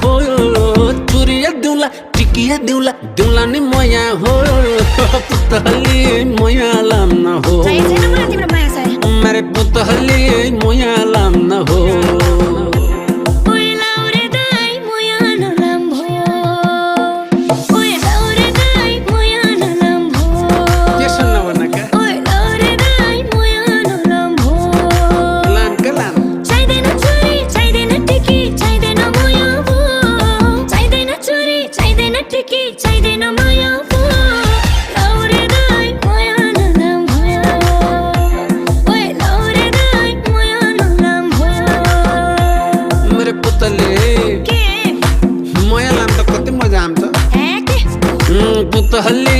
हो चुरिया दिउँला टिकिया दिउँला दिउँला नि मया हो पुतली मया लाम्न हो मेरे पुतली मया लाम्न हो पुतली